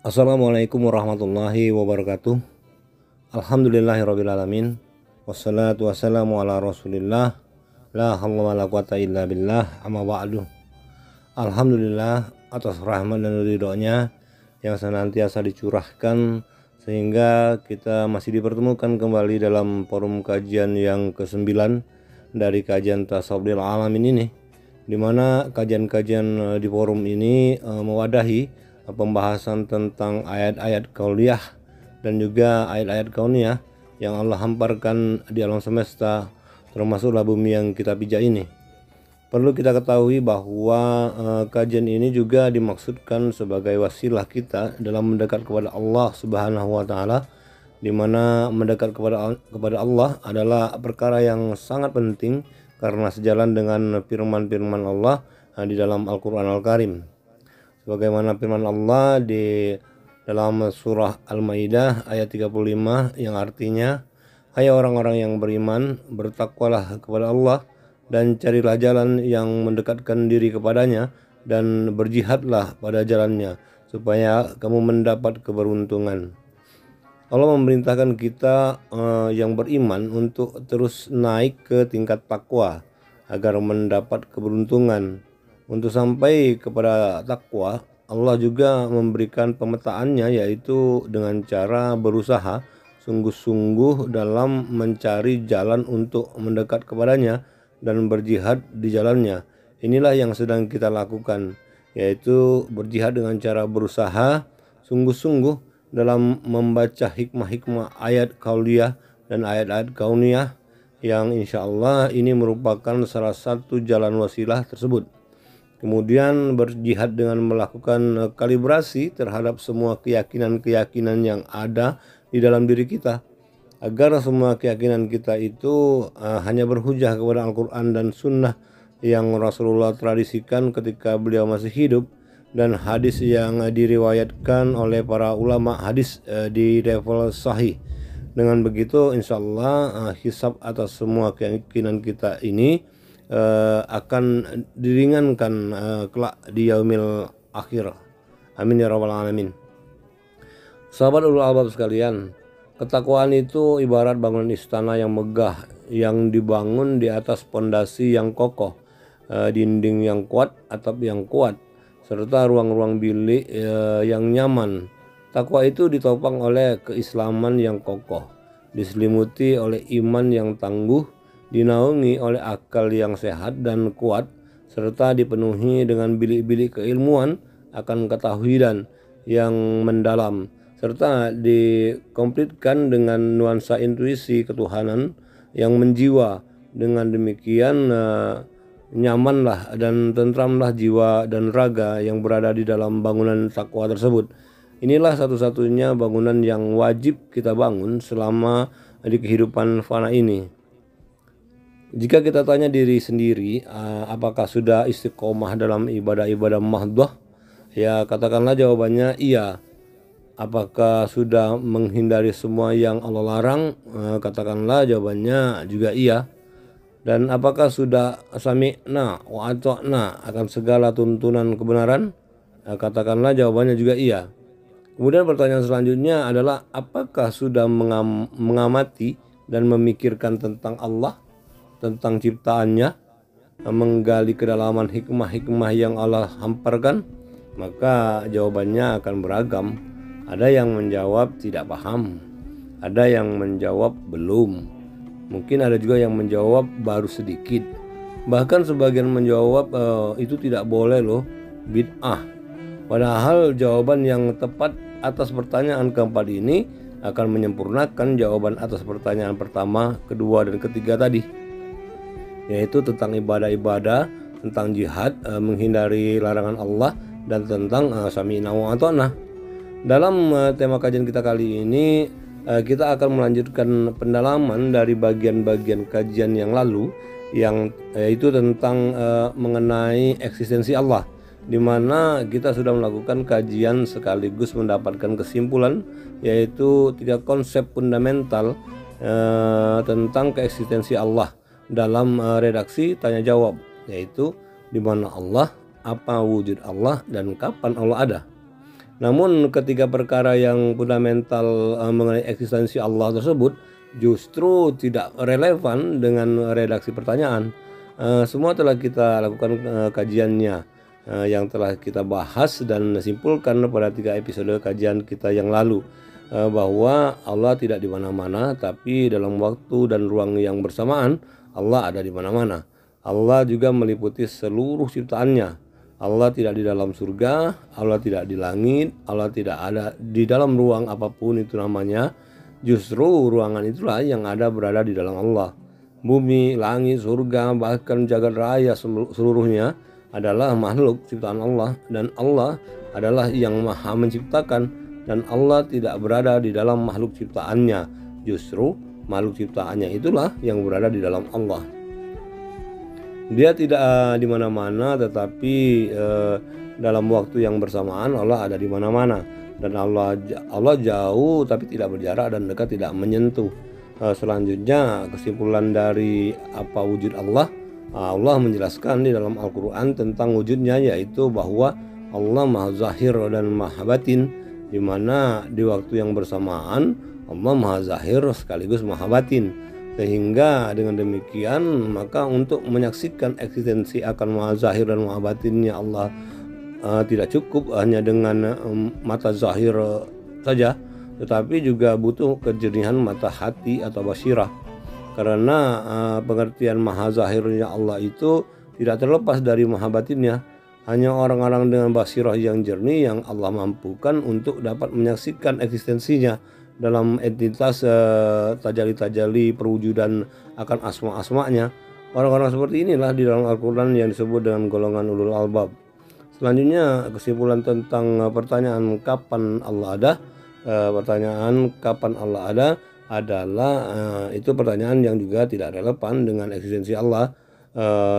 Assalamualaikum warahmatullahi wabarakatuh. Alhamdulillahirrabbilalamin. Wassalatu wassalamu ala rasulillah. La hawla wa la quwata illa billah. Amma ba'du. Alhamdulillah atas rahmat dan ridhonya yang senantiasa dicurahkan sehingga kita masih dipertemukan kembali dalam forum kajian yang ke-9 dari kajian Tasawwufil Alamin ini, di mana kajian-kajian di forum ini mewadahi pembahasan tentang ayat-ayat kauliyah dan juga ayat-ayat kauniyah yang Allah hamparkan di alam semesta, termasuklah bumi yang kita pijak ini. Perlu kita ketahui bahwa kajian ini juga dimaksudkan sebagai wasilah kita dalam mendekat kepada Allah Subhanahu wa taala, di mana mendekat kepada Allah adalah perkara yang sangat penting karena sejalan dengan firman-firman Allah di dalam Al-Qur'an Al-Karim. Sebagaimana firman Allah di dalam surah Al-Maidah ayat 35 yang artinya, hai orang-orang yang beriman, bertakwalah kepada Allah dan carilah jalan yang mendekatkan diri kepadanya dan berjihadlah pada jalannya supaya kamu mendapat keberuntungan. Allah memerintahkan kita yang beriman untuk terus naik ke tingkat takwa agar mendapat keberuntungan. Untuk sampai kepada takwa, Allah juga memberikan pemetaannya, yaitu dengan cara berusaha sungguh-sungguh dalam mencari jalan untuk mendekat kepadanya dan berjihad di jalannya. Inilah yang sedang kita lakukan, yaitu berjihad dengan cara berusaha sungguh-sungguh dalam membaca hikmah-hikmah ayat kauliyah dan ayat-ayat kauniyah yang insya Allah ini merupakan salah satu jalan wasilah tersebut. Kemudian berjihad dengan melakukan kalibrasi terhadap semua keyakinan-keyakinan yang ada di dalam diri kita, agar semua keyakinan kita itu hanya berhujah kepada Al-Quran dan Sunnah yang Rasulullah tradisikan ketika beliau masih hidup, dan hadis yang diriwayatkan oleh para ulama hadis di level sahih. Dengan begitu insya Allah hisab atas semua keyakinan kita ini akan diringankan kelak di yaumil akhir. Amin ya rabbal alamin. Sahabat ulul albab sekalian, ketakwaan itu ibarat bangunan istana yang megah yang dibangun di atas pondasi yang kokoh, dinding yang kuat, atap yang kuat, serta ruang-ruang bilik yang nyaman. Takwa itu ditopang oleh keislaman yang kokoh, diselimuti oleh iman yang tangguh, dinaungi oleh akal yang sehat dan kuat, serta dipenuhi dengan bilik-bilik keilmuan akan ketauhidan yang mendalam, serta dikomplitkan dengan nuansa intuisi ketuhanan yang menjiwa. Dengan demikian nyamanlah dan tentramlah jiwa dan raga yang berada di dalam bangunan takwa tersebut. Inilah satu-satunya bangunan yang wajib kita bangun selama di kehidupan fana ini. Jika kita tanya diri sendiri, apakah sudah istiqomah dalam ibadah-ibadah mahdoh? Ya, katakanlah jawabannya iya. Apakah sudah menghindari semua yang Allah larang? Katakanlah jawabannya juga iya. Dan apakah sudah sami'na wa ata'na akan segala tuntunan kebenaran? Katakanlah jawabannya juga iya. Kemudian pertanyaan selanjutnya adalah, apakah sudah mengamati dan memikirkan tentang Allah, tentang ciptaannya, menggali kedalaman hikmah-hikmah yang Allah hamparkan? Maka jawabannya akan beragam. Ada yang menjawab tidak paham, ada yang menjawab belum, mungkin ada juga yang menjawab baru sedikit, bahkan sebagian menjawab itu tidak boleh loh, bid'ah. Padahal jawaban yang tepat atas pertanyaan keempat ini akan menyempurnakan jawaban atas pertanyaan pertama, kedua, dan ketiga tadi, yaitu tentang ibadah-ibadah, tentang jihad, menghindari larangan Allah, dan tentang sami'na wa ata'na. Dalam tema kajian kita kali ini, kita akan melanjutkan pendalaman dari bagian-bagian kajian yang lalu, yang yaitu tentang mengenai eksistensi Allah, di mana kita sudah melakukan kajian sekaligus mendapatkan kesimpulan, yaitu 3 konsep fundamental tentang keeksistensi Allah dalam redaksi tanya jawab, yaitu di mana Allah, apa wujud Allah, dan kapan Allah ada. Namun ketika perkara yang fundamental mengenai eksistensi Allah tersebut justru tidak relevan dengan redaksi pertanyaan. Semua telah kita lakukan kajiannya yang telah kita bahas dan simpulkan pada 3 episode kajian kita yang lalu, bahwa Allah tidak di mana-mana, tapi dalam waktu dan ruang yang bersamaan Allah ada di mana-mana. Allah juga meliputi seluruh ciptaannya. Allah tidak di dalam surga, Allah tidak di langit, Allah tidak ada di dalam ruang apapun itu namanya. Justru ruangan itulah yang berada di dalam Allah. Bumi, langit, surga, bahkan jagat raya seluruhnya adalah makhluk ciptaan Allah, dan Allah adalah yang maha menciptakan, dan Allah tidak berada di dalam makhluk ciptaannya. Justru makhluk ciptaannya itulah yang berada di dalam Allah. Dia tidak di mana-mana, tetapi dalam waktu yang bersamaan Allah ada di mana-mana. Dan Allah jauh tapi tidak berjarak, dan dekat tidak menyentuh. Selanjutnya kesimpulan dari apa wujud Allah, Allah menjelaskan di dalam Al-Quran tentang wujudnya, yaitu bahwa Allah maha zahir dan maha batin, di mana di waktu yang bersamaan Allah maha zahir sekaligus maha batin. Sehingga dengan demikian maka untuk menyaksikan eksistensi akan maha zahir dan maha batinnya Allah tidak cukup hanya dengan mata zahir saja, tetapi juga butuh kejernihan mata hati atau basirah. Karena pengertian maha zahirnya Allah itu tidak terlepas dari maha batinnya. Hanya orang-orang dengan basirah yang jernih yang Allah mampukan untuk dapat menyaksikan eksistensinya dalam entitas tajali-tajali perwujudan akan asma-asmanya. Orang-orang seperti inilah di dalam Al-Quran yang disebut dengan golongan ulul albab. Selanjutnya kesimpulan tentang pertanyaan kapan Allah ada. Pertanyaan kapan Allah ada adalah itu pertanyaan yang juga tidak relevan dengan eksistensi Allah.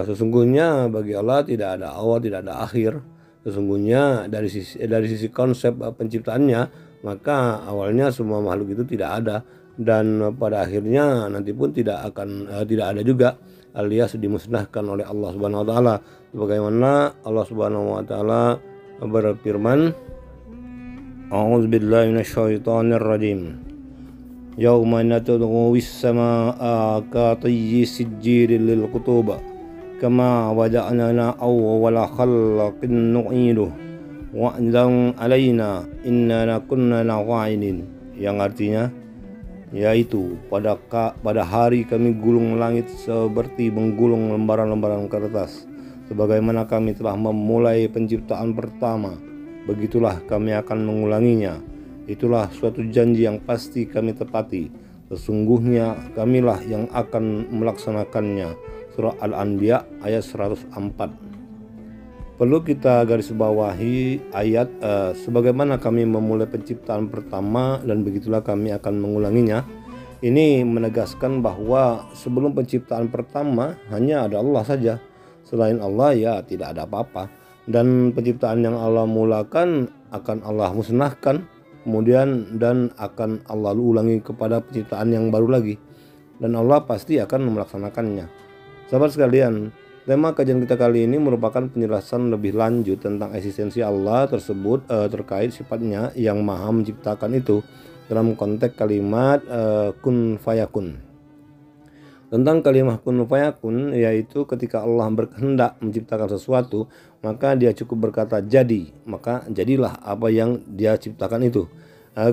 Sesungguhnya bagi Allah tidak ada awal, tidak ada akhir. Sesungguhnya dari sisi konsep penciptaannya, maka awalnya semua makhluk itu tidak ada, dan pada akhirnya nanti pun tidak ada juga, alias dimusnahkan oleh Allah Subhanahu wa taala. Sebagaimana Allah Subhanahu wa taala berfirman, A'udzubillahi minasyaitonirrajim. Yauma natad'u as-samaa'a katayyi sijjilil lil qutub kama wada'na awwala khalqin nu'iduh wa'dan alaina inna kunna fa'ilin, yang artinya yaitu pada hari kami gulung langit seperti menggulung lembaran-lembaran kertas, sebagaimana kami telah memulai penciptaan pertama, begitulah kami akan mengulanginya. Itulah suatu janji yang pasti kami tepati. Sesungguhnya kamilah yang akan melaksanakannya. Surah Al-Anbiya ayat 104. Perlu kita garis bawahi ayat sebagaimana kami memulai penciptaan pertama dan begitulah kami akan mengulanginya. Ini menegaskan bahwa sebelum penciptaan pertama hanya ada Allah saja. Selain Allah ya tidak ada apa-apa. Dan penciptaan yang Allah mulakan akan Allah musnahkan kemudian, dan akan Allah ulangi kepada penciptaan yang baru lagi, dan Allah pasti akan melaksanakannya. Sahabat sekalian, tema kajian kita kali ini merupakan penjelasan lebih lanjut tentang eksistensi Allah tersebut terkait sifatnya yang maha menciptakan itu dalam konteks kalimat kun fayakun. Tentang kalimat kun fayakun, yaitu ketika Allah berkehendak menciptakan sesuatu, maka dia cukup berkata jadi, maka jadilah apa yang dia ciptakan itu.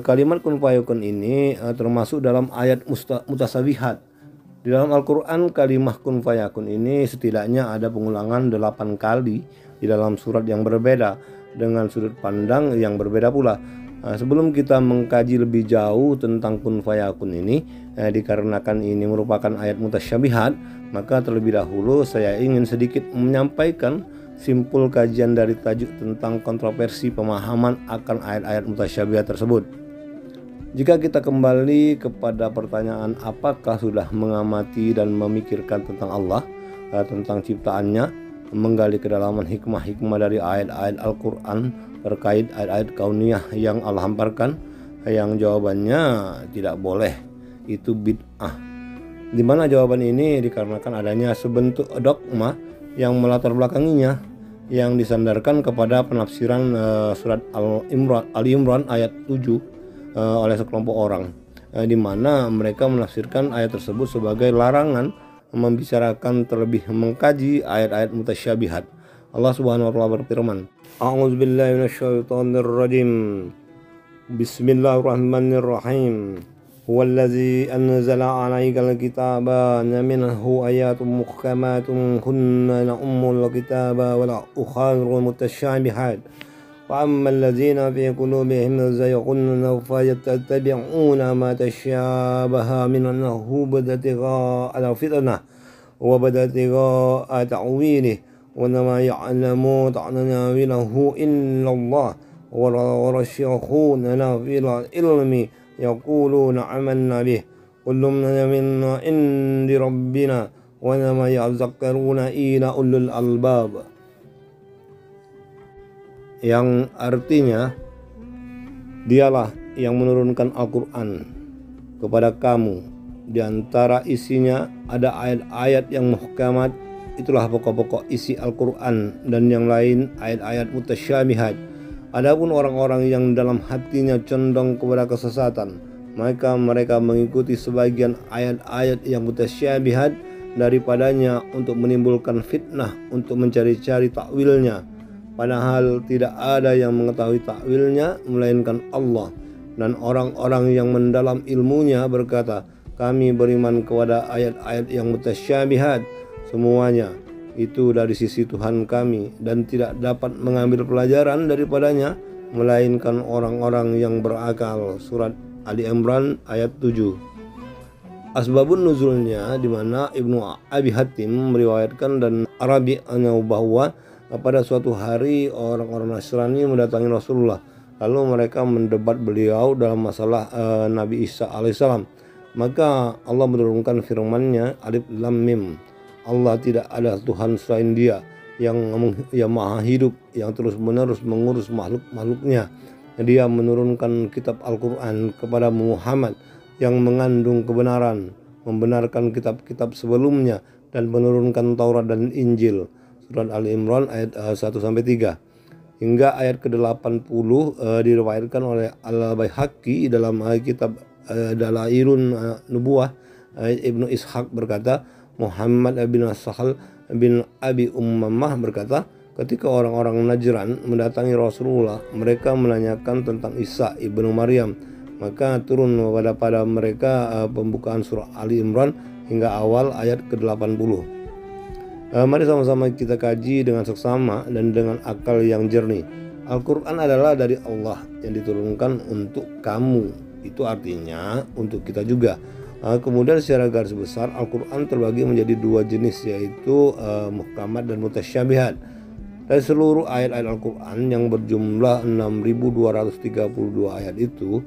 Kalimat kun fayakun ini termasuk dalam ayat mutasabihat. Di dalam Al-Quran, kalimat kun fayakun ini setidaknya ada pengulangan 8 kali di dalam surat yang berbeda dengan sudut pandang yang berbeda pula. Sebelum kita mengkaji lebih jauh tentang kun fayakun ini, dikarenakan ini merupakan ayat mutasyabihat, maka terlebih dahulu saya ingin sedikit menyampaikan simpul kajian dari tajuk tentang kontroversi pemahaman akan ayat-ayat mutasyabihat tersebut. Jika kita kembali kepada pertanyaan apakah sudah mengamati dan memikirkan tentang Allah, tentang ciptaannya, menggali kedalaman hikmah-hikmah dari ayat-ayat Al-Quran terkait ayat-ayat kauniyah yang Allah hamparkan, yang jawabannya tidak boleh, itu bid'ah. Di mana jawaban ini dikarenakan adanya sebentuk dogma yang melatar belakanginya. yang disandarkan kepada penafsiran surat Al-Imran ayat 7 oleh sekelompok orang, di mana mereka menafsirkan ayat tersebut sebagai larangan membicarakan terlebih mengkaji ayat-ayat mutasyabihat. Allah Subhanahu wa taala berfirman, A'udzubillahi minasyaitonirrajim. Bismillahirrahmanirrahim. Huwallazi anzala 'alaikal kitaba minhu ayatun muhkamatun hunna ummul kitaba wa la ukharu mutasyabihat. Wa ammal ladzina fi qulubihim zayghun fayattabi'una ma tasyabaha minhu ibtigha'a al-fitnah wa ibtigha'a ta'wilihi wa ma ya'lamu ta'wilahu illa Allah wa rasyakhuna fil ilmi yaquluna amanna bih kullun min indi rabbina wa ma yazakkaruna illa ulul albab, yang artinya dialah yang menurunkan Al-Quran kepada kamu, di antara isinya ada ayat-ayat yang muhkamat, itulah pokok-pokok isi Al-Quran, dan yang lain ayat-ayat mutasyabihat. Adapun orang-orang yang dalam hatinya condong kepada kesesatan, maka mereka mengikuti sebagian ayat-ayat yang mutasyabihat daripadanya untuk menimbulkan fitnah, untuk mencari-cari takwilnya, padahal tidak ada yang mengetahui takwilnya melainkan Allah. Dan orang-orang yang mendalam ilmunya berkata, kami beriman kepada ayat-ayat yang mutasyabihat, semuanya itu dari sisi Tuhan kami, dan tidak dapat mengambil pelajaran daripadanya melainkan orang-orang yang berakal. Surat Ali Imran ayat 7. Asbabun nuzulnya, di mana Ibnu Abi Hatim meriwayatkan dan Arabi bahwa pada suatu hari orang-orang Nasrani mendatangi Rasulullah, lalu mereka mendebat beliau dalam masalah Nabi Isa alaihissalam. Maka Allah menurunkan firman-Nya, Alif Lam Mim, Allah tidak ada Tuhan selain Dia yang maha hidup, yang terus-menerus mengurus makhluk-makhluknya. Dia menurunkan kitab Al-Quran kepada Muhammad yang mengandung kebenaran, membenarkan kitab-kitab sebelumnya, dan menurunkan Taurat dan Injil. Surat Al-Imran ayat 1-3 hingga ayat ke-80 diriwayatkan oleh Al-Baihaqi dalam kitab Dalailun Nubuwah. Ibnu Ishaq berkata, Muhammad bin Sahal bin Abi Ummamah berkata, ketika orang-orang Najran mendatangi Rasulullah, mereka menanyakan tentang Isa ibnu Maryam, maka turun pada mereka pembukaan surah Ali Imran hingga awal ayat ke-80. Mari sama-sama kita kaji dengan seksama dan dengan akal yang jernih. Al-Quran adalah dari Allah yang diturunkan untuk kamu. Itu artinya untuk kita juga. Kemudian secara garis besar Al-Quran terbagi menjadi dua jenis, yaitu muhkamat dan mutasyabihat. Dari seluruh ayat-ayat Al-Quran yang berjumlah 6.232 ayat itu,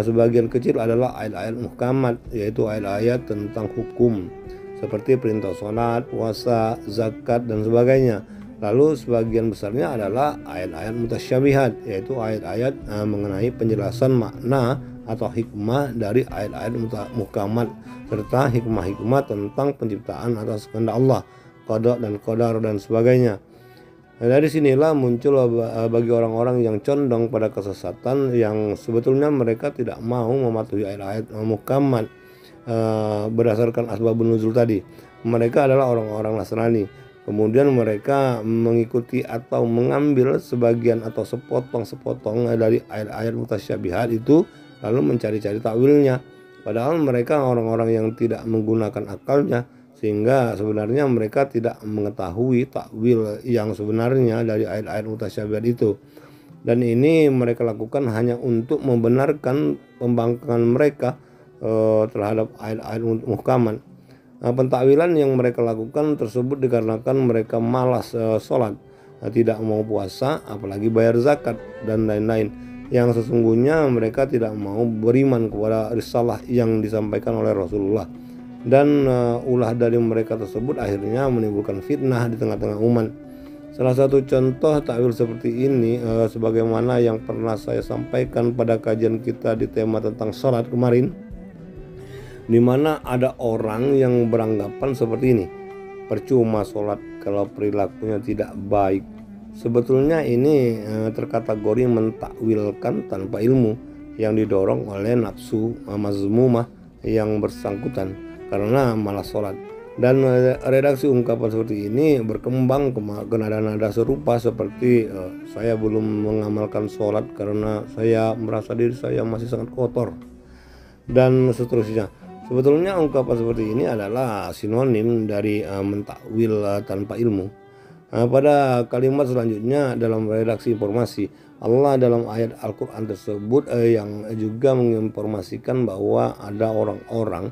sebagian kecil adalah ayat-ayat muhkamat, yaitu ayat-ayat tentang hukum seperti perintah sholat, puasa, zakat, dan sebagainya. Lalu sebagian besarnya adalah ayat-ayat mutasyabihat, yaitu ayat-ayat mengenai penjelasan makna atau hikmah dari ayat-ayat muhkamat, serta hikmah-hikmah tentang penciptaan atas kehendak Allah, qada dan qadar dan sebagainya. Nah, dari sinilah muncul bagi orang-orang yang condong pada kesesatan, yang sebetulnya mereka tidak mau mematuhi ayat-ayat muhkamat berdasarkan asbabun nuzul tadi. Mereka adalah orang-orang Nasrani. Kemudian mereka mengikuti atau mengambil sebagian atau sepotong-sepotong dari ayat-ayat mutasyabihat itu, lalu mencari-cari takwilnya. Padahal mereka orang-orang yang tidak menggunakan akalnya, sehingga sebenarnya mereka tidak mengetahui takwil yang sebenarnya dari ayat-ayat mutasyabihat itu. Dan ini mereka lakukan hanya untuk membenarkan pembangkangan mereka terhadap ayat-ayat muhkamat. Pentakwilan yang mereka lakukan tersebut dikarenakan mereka malas sholat, tidak mau puasa, apalagi bayar zakat dan lain-lain, yang sesungguhnya mereka tidak mau beriman kepada risalah yang disampaikan oleh Rasulullah. Dan ulah dari mereka tersebut akhirnya menimbulkan fitnah di tengah-tengah umat. Salah satu contoh takwil seperti ini sebagaimana yang pernah saya sampaikan pada kajian kita di tema tentang sholat kemarin, di mana ada orang yang beranggapan seperti ini, percuma sholat kalau perilakunya tidak baik. Sebetulnya ini terkategori mentakwilkan tanpa ilmu yang didorong oleh nafsu mazmumah yang bersangkutan karena malas sholat. Dan redaksi ungkapan seperti ini berkembang ke nada-nada serupa seperti saya belum mengamalkan sholat karena saya merasa diri saya masih sangat kotor, dan seterusnya. Sebetulnya ungkapan seperti ini adalah sinonim dari mentakwil tanpa ilmu. Pada kalimat selanjutnya dalam redaksi informasi, Allah dalam ayat Al-Quran tersebut yang juga menginformasikan bahwa ada orang-orang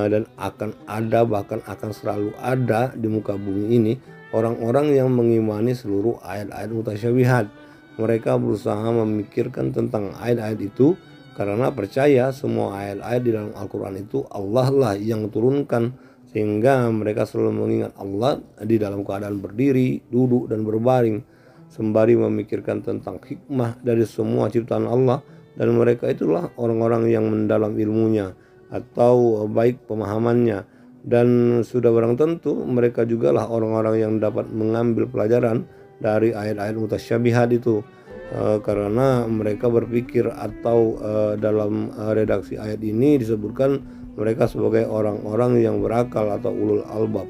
dan akan ada, bahkan akan selalu ada di muka bumi ini, orang-orang yang mengimani seluruh ayat-ayat mutasyabihat. Mereka berusaha memikirkan tentang ayat-ayat itu karena percaya semua ayat-ayat di dalam Al-Quran itu Allah lah yang turunkan, sehingga mereka selalu mengingat Allah di dalam keadaan berdiri, duduk, dan berbaring sembari memikirkan tentang hikmah dari semua ciptaan Allah. Dan mereka itulah orang-orang yang mendalam ilmunya atau baik pemahamannya, dan sudah barang tentu mereka juga lah orang-orang yang dapat mengambil pelajaran dari ayat-ayat mutasyabihat itu, karena mereka berpikir atau dalam redaksi ayat ini disebutkan mereka sebagai orang-orang yang berakal atau ulul albab.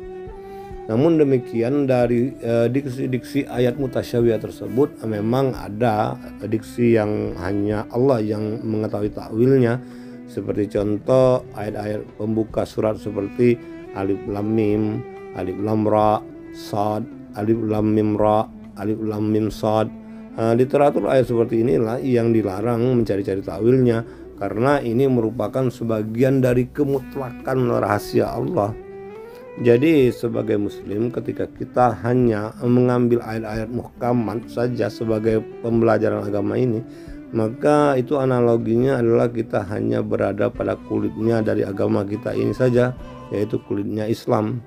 Namun demikian, dari diksi-diksi ayat mutasyabihat tersebut memang ada diksi yang hanya Allah yang mengetahui takwilnya, seperti contoh ayat-ayat pembuka surat seperti alif lam mim, alif lam ra, sad, alif lam mim ra, alif lam mim sad. Literatur ayat seperti inilah yang dilarang mencari-cari takwilnya, karena ini merupakan sebagian dari kemutlakan rahasia Allah. Jadi sebagai muslim, ketika kita hanya mengambil ayat-ayat muhkamat saja sebagai pembelajaran agama ini, maka itu analoginya adalah kita hanya berada pada kulitnya dari agama kita ini saja, yaitu kulitnya Islam.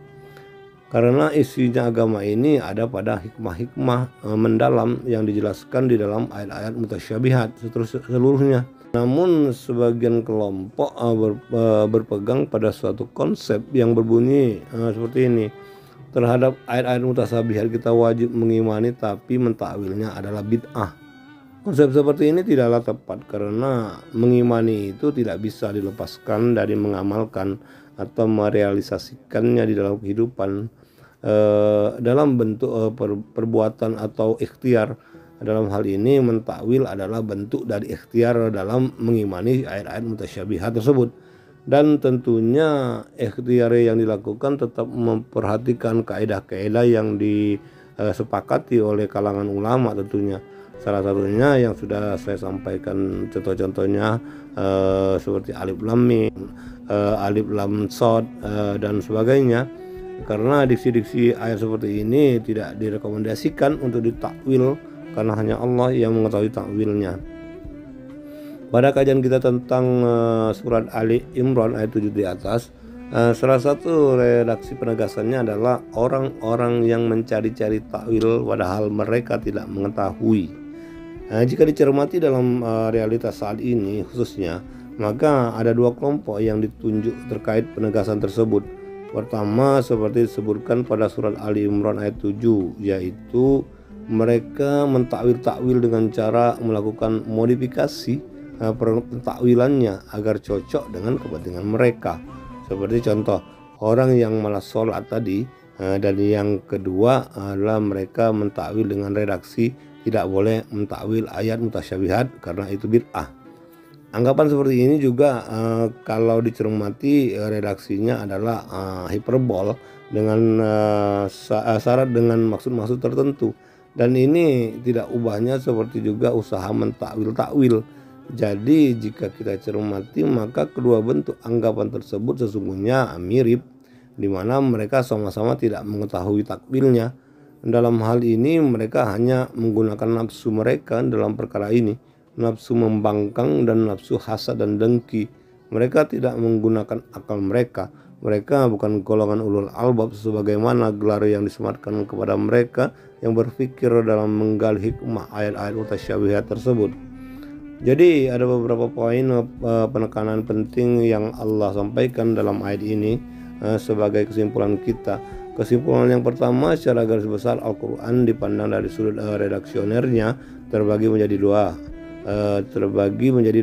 Karena isinya agama ini ada pada hikmah-hikmah mendalam yang dijelaskan di dalam ayat-ayat mutasyabihat seluruhnya. Namun sebagian kelompok berpegang pada suatu konsep yang berbunyi seperti ini: terhadap ayat-ayat mutasyabihat kita wajib mengimani, tapi mentakwilnya adalah bid'ah. Konsep seperti ini tidaklah tepat, karena mengimani itu tidak bisa dilepaskan dari mengamalkan atau merealisasikannya di dalam kehidupan dalam bentuk perbuatan atau ikhtiar. Dalam hal ini mentakwil adalah bentuk dari ikhtiar dalam mengimani ayat-ayat mutasyabihat tersebut, dan tentunya ikhtiar yang dilakukan tetap memperhatikan kaidah-kaidah yang disepakati oleh kalangan ulama tentunya. Salah satunya yang sudah saya sampaikan contoh-contohnya seperti alif lam mim, alif lam shad, dan sebagainya. Karena diksi-diksi ayat seperti ini tidak direkomendasikan untuk ditakwil, karena hanya Allah yang mengetahui takwilnya. Pada kajian kita tentang surat Ali Imran ayat 7 di atas, salah satu redaksi penegasannya adalah orang-orang yang mencari-cari takwil padahal mereka tidak mengetahui. Jika dicermati dalam realitas saat ini khususnya, maka ada dua kelompok yang ditunjuk terkait penegasan tersebut. Pertama, seperti disebutkan pada surat Ali Imran ayat 7, yaitu mereka mentakwil-takwil dengan cara melakukan modifikasi pentakwilannya agar cocok dengan kepentingan mereka. Seperti contoh orang yang malas sholat tadi, dan yang kedua adalah mereka mentakwil dengan redaksi tidak boleh mentakwil ayat mutasyabihat karena itu bid'ah. Anggapan seperti ini juga kalau dicermati redaksinya adalah hiperbol dengan syarat dengan maksud-maksud tertentu, dan ini tidak ubahnya seperti juga usaha mentakwil-takwil. Jadi jika kita cermati, maka kedua bentuk anggapan tersebut sesungguhnya mirip, di mana mereka sama-sama tidak mengetahui takwilnya. Dalam hal ini mereka hanya menggunakan nafsu mereka dalam perkara ini, nafsu membangkang dan nafsu hasad dan dengki. Mereka tidak menggunakan akal mereka. Mereka bukan golongan ulul albab sebagaimana gelar yang disematkan kepada mereka yang berpikir dalam menggali hikmah ayat-ayat mutasyabihat tersebut. Jadi ada beberapa poin penekanan penting yang Allah sampaikan dalam ayat ini sebagai kesimpulan kita. Kesimpulan yang pertama, secara garis besar Al-Quran dipandang dari sudut redaksionernya terbagi menjadi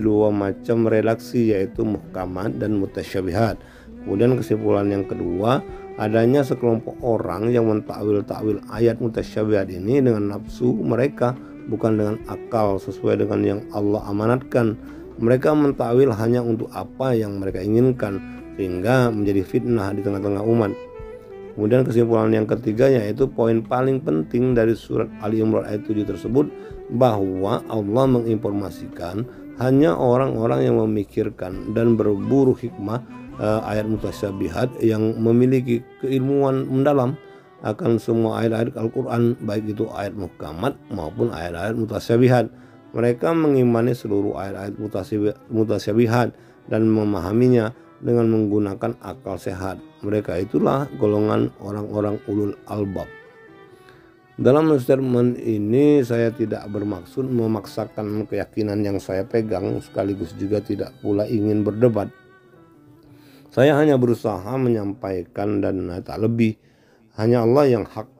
dua macam redaksi, yaitu muhkamat dan mutasyabihat. Kemudian kesimpulan yang kedua, adanya sekelompok orang yang mentakwil ayat mutasyabihat ini dengan nafsu mereka, bukan dengan akal sesuai dengan yang Allah amanatkan. Mereka mentakwil hanya untuk apa yang mereka inginkan, sehingga menjadi fitnah di tengah-tengah umat. Kemudian kesimpulan yang ketiga, yaitu poin paling penting dari surat Ali Imran ayat 7 tersebut, bahwa Allah menginformasikan hanya orang-orang yang memikirkan dan berburu hikmah ayat mutasyabihat, yang memiliki keilmuan mendalam akan semua ayat-ayat Al-Quran, baik itu ayat muhkamat maupun ayat-ayat mutasyabihat. Mereka mengimani seluruh ayat-ayat mutasyabihat dan memahaminya dengan menggunakan akal sehat. Mereka itulah golongan orang-orang ulul albab. Dalam statement ini saya tidak bermaksud memaksakan keyakinan yang saya pegang, sekaligus juga tidak pula ingin berdebat. Saya hanya berusaha menyampaikan dan tak lebih. Hanya Allah yang hak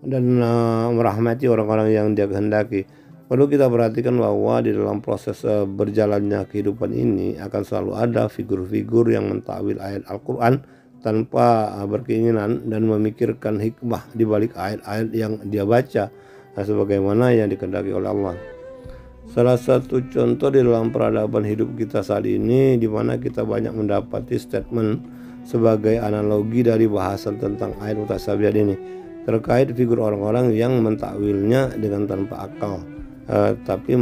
dan merahmati orang-orang yang Dia kehendaki. Perlu kita perhatikan bahwa di dalam proses berjalannya kehidupan ini akan selalu ada figur-figur yang mentakwil ayat Al-Quran tanpa berkeinginan dan memikirkan hikmah di balik ayat-ayat yang dia baca, sebagaimana yang dikehendaki oleh Allah. Salah satu contoh di dalam peradaban hidup kita saat ini, di mana kita banyak mendapati statement sebagai analogi dari bahasan tentang ayat mutasyabihat ini terkait figur orang-orang yang mentakwilnya dengan tanpa akal, tapi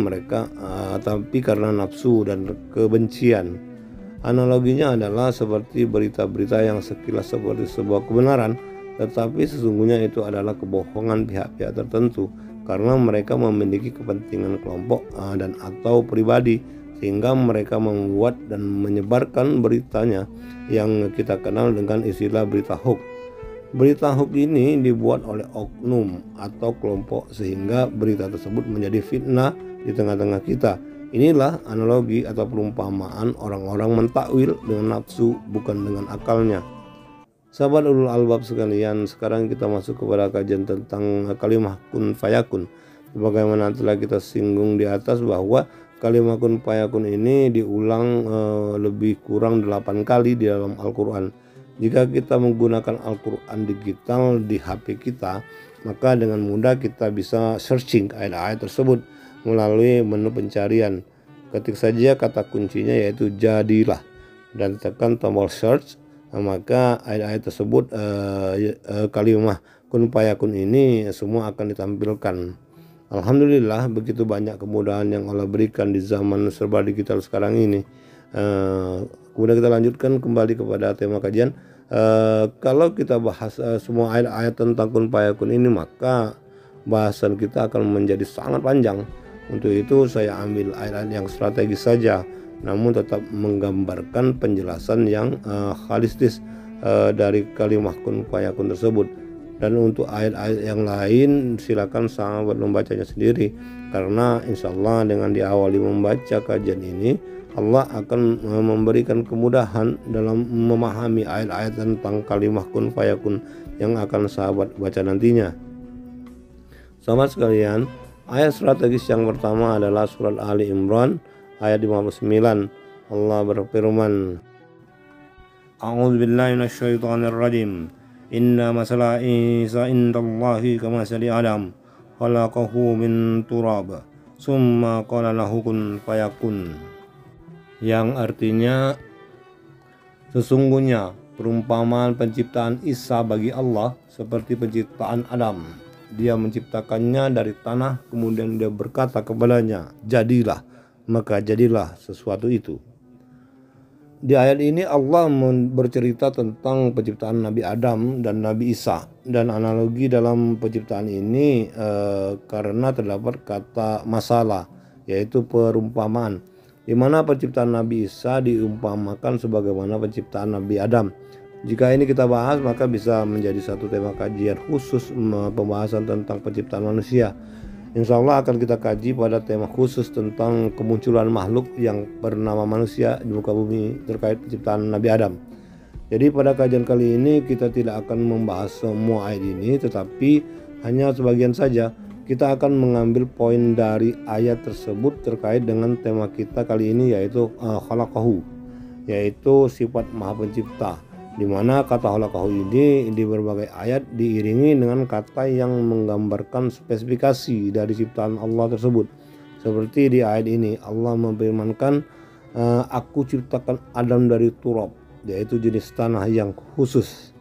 karena nafsu dan kebencian. Analoginya adalah seperti berita-berita yang sekilas seperti sebuah kebenaran, tetapi sesungguhnya itu adalah kebohongan pihak-pihak tertentu karena mereka memiliki kepentingan kelompok dan atau pribadi, sehingga mereka membuat dan menyebarkan beritanya yang kita kenal dengan istilah berita hoax. Berita hoax ini dibuat oleh oknum atau kelompok sehingga berita tersebut menjadi fitnah di tengah-tengah kita. Inilah analogi atau perumpamaan orang-orang mentakwil dengan nafsu, bukan dengan akalnya. Sahabat ulul albab sekalian, sekarang kita masuk kepada kajian tentang kalimah kun fayakun. Sebagaimana telah kita singgung di atas bahwa kalimah kun fayakun ini diulang lebih kurang 8 kali di dalam Al-Quran. Jika kita menggunakan Al-Quran digital di HP kita, maka dengan mudah kita bisa searching ayat-ayat tersebut melalui menu pencarian. Ketik saja kata kuncinya yaitu jadilah dan tekan tombol search, maka ayat-ayat tersebut kalimah kun fayakun ini semua akan ditampilkan. Alhamdulillah, begitu banyak kemudahan yang Allah berikan di zaman serba digital sekarang ini. Kemudian kita lanjutkan kembali kepada tema kajian. Kalau kita bahas semua ayat-ayat tentang kun fayakun ini, maka bahasan kita akan menjadi sangat panjang. Untuk itu saya ambil ayat-ayat yang strategis saja, namun tetap menggambarkan penjelasan yang holistis dari kalimah kun fayakun tersebut. Dan untuk ayat-ayat yang lain silakan sahabat membacanya sendiri, karena insya Allah dengan diawali membaca kajian ini, Allah akan memberikan kemudahan dalam memahami ayat-ayat tentang kalimah kun fayakun yang akan sahabat baca nantinya. Sahabat sekalian, ayat strategis yang pertama adalah surat Ali Imran ayat 59. Allah berfirman, A'udzubillahi minasyaitonirrajim. Inna masala Isa indallahi kamasali Adam, khalaqahu min turab, summa qala lahu kun fayakun. Yang artinya, sesungguhnya perumpamaan penciptaan Isa bagi Allah seperti penciptaan Adam. Dia menciptakannya dari tanah, kemudian dia berkata kepadanya, jadilah, maka jadilah sesuatu itu. Di ayat ini Allah bercerita tentang penciptaan Nabi Adam dan Nabi Isa, dan analogi dalam penciptaan ini karena terdapat kata masalah, yaitu perumpamaan, di mana penciptaan Nabi Isa diumpamakan sebagaimana penciptaan Nabi Adam. Jika ini kita bahas, maka bisa menjadi satu tema kajian khusus pembahasan tentang penciptaan manusia. Insya Allah akan kita kaji pada tema khusus tentang kemunculan makhluk yang bernama manusia di muka bumi terkait penciptaan Nabi Adam. Jadi pada kajian kali ini kita tidak akan membahas semua ayat ini, tetapi hanya sebagian saja. Kita akan mengambil poin dari ayat tersebut terkait dengan tema kita kali ini, yaitu khalaqahu, yaitu sifat Maha Pencipta, di mana kata khalaqahu ini di berbagai ayat diiringi dengan kata yang menggambarkan spesifikasi dari ciptaan Allah tersebut. Seperti di ayat ini Allah memfirmankan, aku ciptakan Adam dari turab, yaitu jenis tanah yang khusus.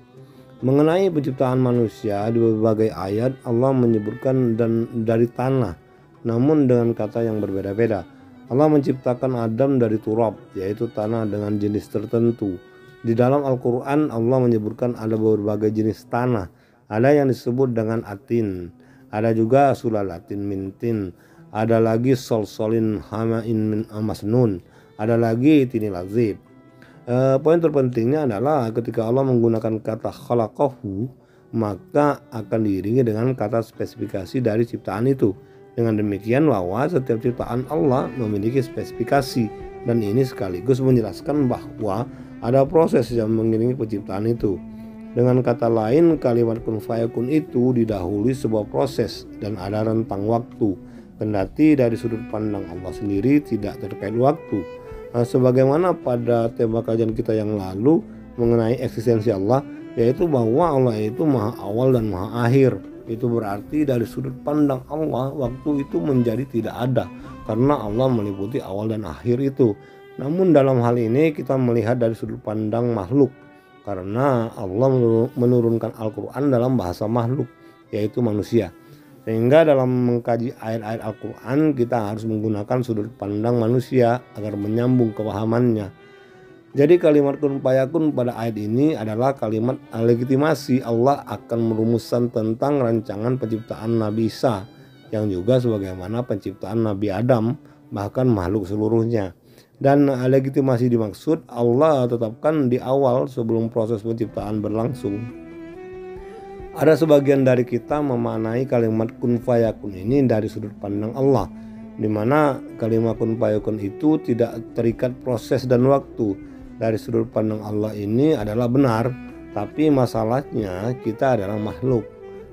Mengenai penciptaan manusia di berbagai ayat Allah menyebutkan dan dari tanah, namun dengan kata yang berbeda-beda. Allah menciptakan Adam dari turab, yaitu tanah dengan jenis tertentu. Di dalam Al-Quran Allah menyebutkan ada berbagai jenis tanah. Ada yang disebut dengan atin, ada juga sulalatin mintin, ada lagi solsolin hamain min masnun, ada lagi tinilazib. Poin terpentingnya adalah ketika Allah menggunakan kata khalaqahu, maka akan diiringi dengan kata spesifikasi dari ciptaan itu. Dengan demikian bahwa setiap ciptaan Allah memiliki spesifikasi, dan ini sekaligus menjelaskan bahwa ada proses yang mengiringi penciptaan itu. Dengan kata lain, kalimat kun fayakun itu didahului sebuah proses dan ada rentang waktu. Kendati dari sudut pandang Allah sendiri tidak terkait waktu. Sebagaimana pada tema kajian kita yang lalu mengenai eksistensi Allah, yaitu bahwa Allah itu maha awal dan maha akhir. Itu berarti dari sudut pandang Allah waktu itu menjadi tidak ada, karena Allah meliputi awal dan akhir itu. Namun dalam hal ini kita melihat dari sudut pandang makhluk, karena Allah menurunkan Al-Quran dalam bahasa makhluk, yaitu manusia. Sehingga dalam mengkaji ayat-ayat Al-Quran kita harus menggunakan sudut pandang manusia agar menyambung kepahamannya. Jadi kalimat kun fayakun pada ayat ini adalah kalimat legitimasi Allah akan merumuskan tentang rancangan penciptaan Nabi Isa, yang juga sebagaimana penciptaan Nabi Adam, bahkan makhluk seluruhnya. Dan legitimasi dimaksud Allah tetapkan di awal sebelum proses penciptaan berlangsung. Ada sebagian dari kita memaknai kalimat kun fayakun ini dari sudut pandang Allah, di mana kalimat kun fayakun itu tidak terikat proses dan waktu. Dari sudut pandang Allah ini adalah benar, tapi masalahnya kita adalah makhluk.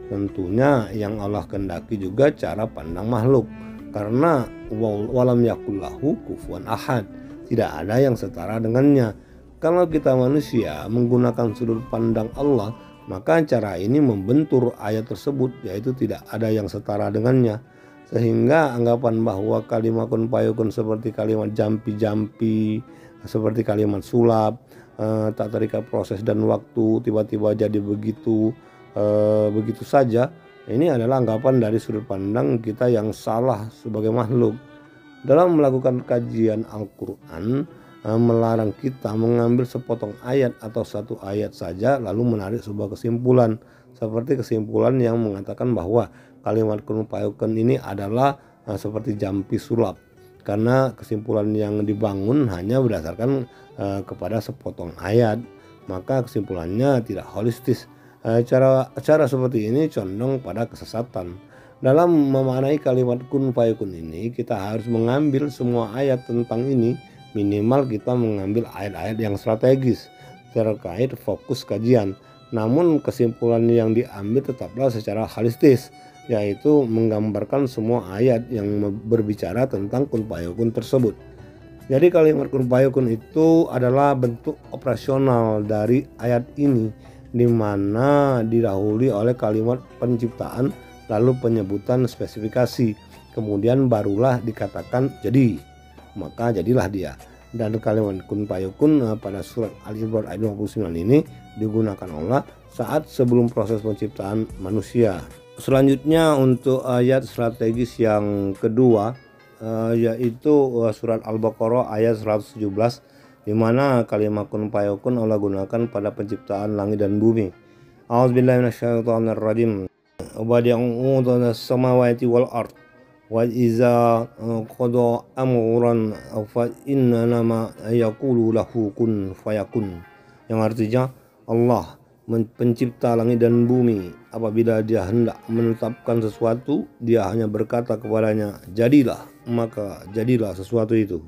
Tentunya yang Allah kehendaki juga cara pandang makhluk, karena walam yakullahu kufuwan ahad, tidak ada yang setara dengannya. Kalau kita manusia menggunakan sudut pandang Allah, maka cara ini membentur ayat tersebut, yaitu tidak ada yang setara dengannya. Sehingga anggapan bahwa kalimat kun fayakun seperti kalimat jampi-jampi, seperti kalimat sulap, tak terikat proses dan waktu, tiba-tiba jadi begitu saja. Ini adalah anggapan dari sudut pandang kita yang salah sebagai makhluk. Dalam melakukan kajian Al-Quran, melarang kita mengambil sepotong ayat atau satu ayat saja lalu menarik sebuah kesimpulan, seperti kesimpulan yang mengatakan bahwa kalimat kun fayakun ini adalah seperti jampi sulap, karena kesimpulan yang dibangun hanya berdasarkan kepada sepotong ayat, maka kesimpulannya tidak holistis. Cara seperti ini condong pada kesesatan. Dalam memaknai kalimat kun fayakun ini, kita harus mengambil semua ayat tentang ini. Minimal kita mengambil ayat-ayat yang strategis terkait fokus kajian. Namun kesimpulan yang diambil tetaplah secara holistis, yaitu menggambarkan semua ayat yang berbicara tentang kun fayakun tersebut. Jadi kalimat kun fayakun itu adalah bentuk operasional dari ayat ini, di mana didahului oleh kalimat penciptaan, lalu penyebutan spesifikasi, kemudian barulah dikatakan jadi, maka jadilah dia. Dan kalimat kun fayakun pada surat Al-Imran ayat 29 ini digunakan Allah saat sebelum proses penciptaan manusia. Selanjutnya untuk ayat strategis yang kedua, yaitu surat Al-Baqarah ayat 117, di mana kalimat kun fayakun Allah gunakan pada penciptaan langit dan bumi. A'udzubillahi minasyaitonirrajim. Wadi'u samawati wal ard wa iza qada amran fa innama yaqulu lahu kun fayakun, yang artinya Allah pencipta langit dan bumi, apabila dia hendak menetapkan sesuatu dia hanya berkata kepadanya jadilah, maka jadilah sesuatu itu.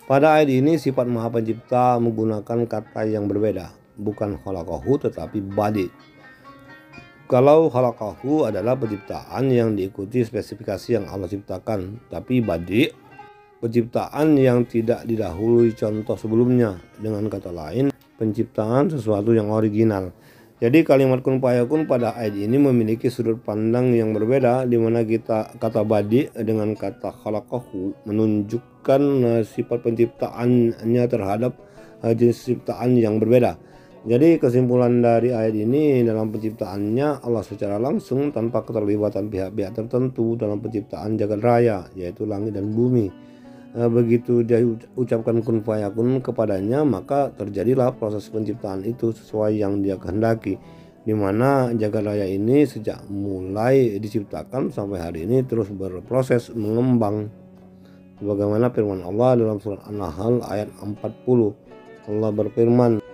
Pada ayat ini sifat Maha Pencipta menggunakan kata yang berbeda, bukan khalaqahu tetapi badi. Kalau khalaqahu adalah penciptaan yang diikuti spesifikasi yang Allah ciptakan, tapi badi penciptaan yang tidak didahului contoh sebelumnya. Dengan kata lain, penciptaan sesuatu yang original. Jadi kalimat kun fayakun pada ayat ini memiliki sudut pandang yang berbeda, di mana kata badi dengan kata khalaqahu menunjukkan sifat penciptaannya terhadap jenis ciptaan yang berbeda. Jadi kesimpulan dari ayat ini, dalam penciptaannya Allah secara langsung tanpa keterlibatan pihak-pihak tertentu dalam penciptaan jagat raya, yaitu langit dan bumi. Begitu dia ucapkan kun fayakun kepadanya, maka terjadilah proses penciptaan itu sesuai yang dia kehendaki, di mana jagat raya ini sejak mulai diciptakan sampai hari ini terus berproses mengembang. Sebagaimana firman Allah dalam surat An-Nahl ayat 40. Allah berfirman,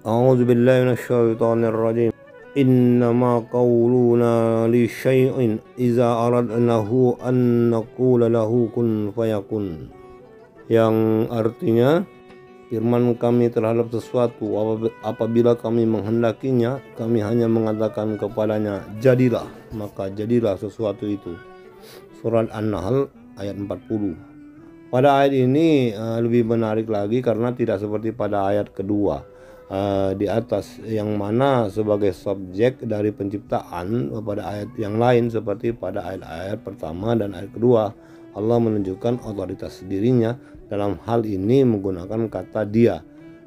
A'udzubillahi minasyaitonirrajim. Innama qauluna li syai'in iza aradnahu an naqula lahu kun fayakun. Yang artinya, firman kami terhadap sesuatu apabila kami menghendakinya, kami hanya mengatakan kepadanya jadilah, maka jadilah sesuatu itu. Surat An-Nahl ayat 40. Pada ayat ini lebih menarik lagi karena tidak seperti pada ayat kedua di atas, yang mana sebagai subjek dari penciptaan. Pada ayat yang lain seperti pada ayat pertama dan ayat kedua, Allah menunjukkan otoritas dirinya dalam hal ini menggunakan kata dia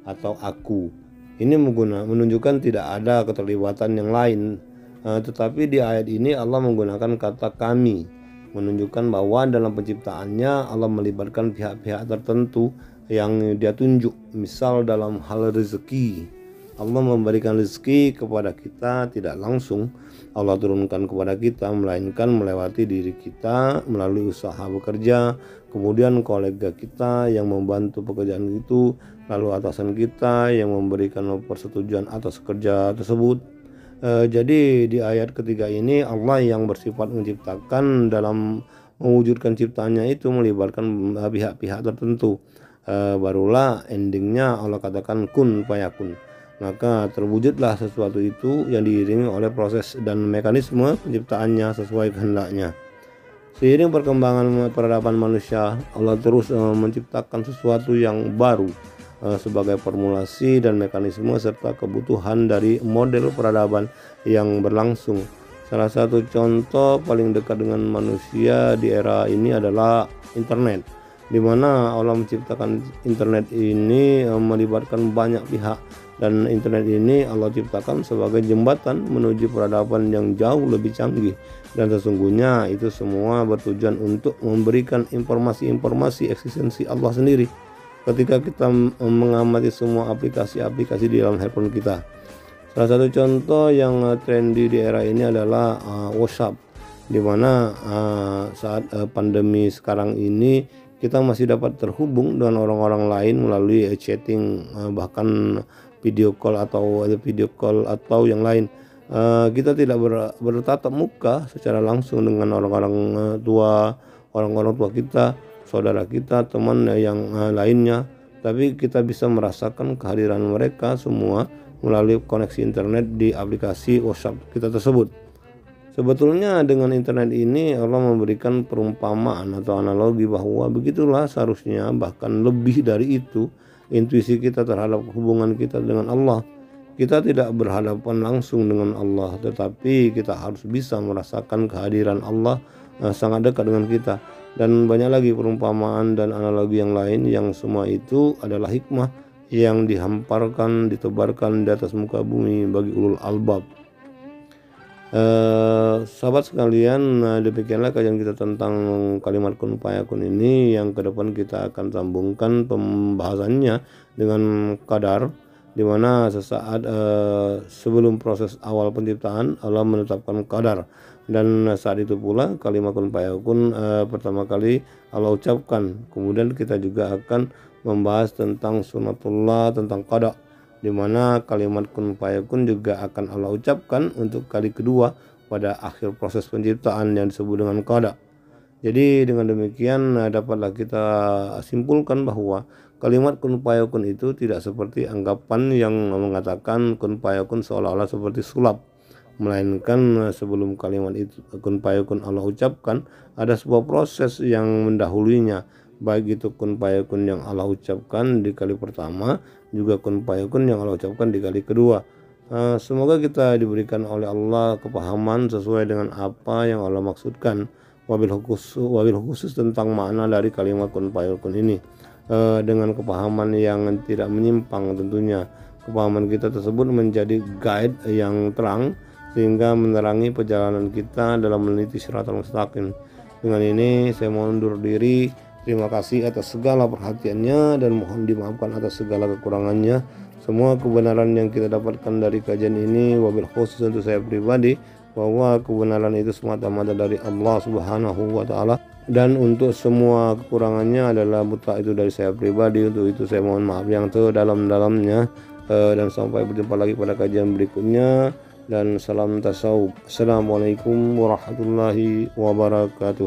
atau aku. Ini menunjukkan tidak ada keterlibatan yang lain, tetapi di ayat ini Allah menggunakan kata kami, menunjukkan bahwa dalam penciptaannya Allah melibatkan pihak-pihak tertentu yang dia tunjuk. Misal dalam hal rezeki, Allah memberikan rezeki kepada kita tidak langsung Allah turunkan kepada kita, melainkan melewati diri kita melalui usaha bekerja, kemudian kolega kita yang membantu pekerjaan itu, lalu atasan kita yang memberikan persetujuan atas kerja tersebut. Jadi di ayat ketiga ini Allah yang bersifat menciptakan, dalam mewujudkan ciptaannya itu melibatkan pihak-pihak tertentu. Barulah endingnya Allah katakan kun fayakun, maka terwujudlah sesuatu itu yang diiringi oleh proses dan mekanisme penciptaannya sesuai kehendaknya. Seiring perkembangan peradaban manusia, Allah terus menciptakan sesuatu yang baru sebagai formulasi dan mekanisme serta kebutuhan dari model peradaban yang berlangsung. Salah satu contoh paling dekat dengan manusia di era ini adalah internet, di mana Allah menciptakan internet ini melibatkan banyak pihak, dan internet ini Allah ciptakan sebagai jembatan menuju peradaban yang jauh lebih canggih, dan sesungguhnya itu semua bertujuan untuk memberikan informasi-informasi eksistensi Allah sendiri ketika kita mengamati semua aplikasi-aplikasi di dalam handphone kita. Salah satu contoh yang trendy di era ini adalah WhatsApp, di mana saat pandemi sekarang ini kita masih dapat terhubung dengan orang-orang lain melalui chatting, bahkan video call atau yang lain. Kita tidak bertatap muka secara langsung dengan orang-orang tua kita, saudara kita, teman yang lainnya, tapi kita bisa merasakan kehadiran mereka semua melalui koneksi internet di aplikasi WhatsApp kita tersebut. Sebetulnya dengan internet ini Allah memberikan perumpamaan atau analogi bahwa begitulah seharusnya, bahkan lebih dari itu, intuisi kita terhadap hubungan kita dengan Allah. Kita tidak berhadapan langsung dengan Allah, tetapi kita harus bisa merasakan kehadiran Allah sangat dekat dengan kita. Dan banyak lagi perumpamaan dan analogi yang lain, yang semua itu adalah hikmah yang ditebarkan di atas muka bumi bagi ulul albab. Sahabat sekalian, demikianlah kajian kita tentang kalimat kun fayakun ini, yang ke depan kita akan sambungkan pembahasannya dengan qadar, di mana sesaat sebelum proses awal penciptaan Allah menetapkan qadar, dan saat itu pula kalimat kun fayakun pertama kali Allah ucapkan. Kemudian kita juga akan membahas tentang sunatullah, tentang qada, di mana kalimat kun fayakun juga akan Allah ucapkan untuk kali kedua pada akhir proses penciptaan yang disebut dengan qada. Jadi dengan demikian dapatlah kita simpulkan bahwa kalimat kun fayakun itu tidak seperti anggapan yang mengatakan kun fayakun seolah-olah seperti sulap, melainkan sebelum kalimat itu kun fayakun Allah ucapkan ada sebuah proses yang mendahulunya, baik itu kun fayakun yang Allah ucapkan di kali pertama, juga kun fayakun yang Allah ucapkan di kali kedua. Semoga kita diberikan oleh Allah kepahaman sesuai dengan apa yang Allah maksudkan, wabil khusus tentang makna dari kalimat kun fayakun ini, dengan kepahaman yang tidak menyimpang. Tentunya kepahaman kita tersebut menjadi guide yang terang sehingga menerangi perjalanan kita dalam meneliti Shiratal Mustaqim. Dengan ini saya mohon undur diri. Terima kasih atas segala perhatiannya dan mohon dimaafkan atas segala kekurangannya. Semua kebenaran yang kita dapatkan dari kajian ini, wabil khusus untuk saya pribadi, bahwa kebenaran itu semata-mata dari Allah Subhanahu wa Ta'ala, dan untuk semua kekurangannya adalah buta itu dari saya pribadi. Untuk itu saya mohon maaf yang terdalam-dalamnya, dan sampai berjumpa lagi pada kajian berikutnya, dan salam tasawuf. Assalamualaikum warahmatullahi wabarakatuh.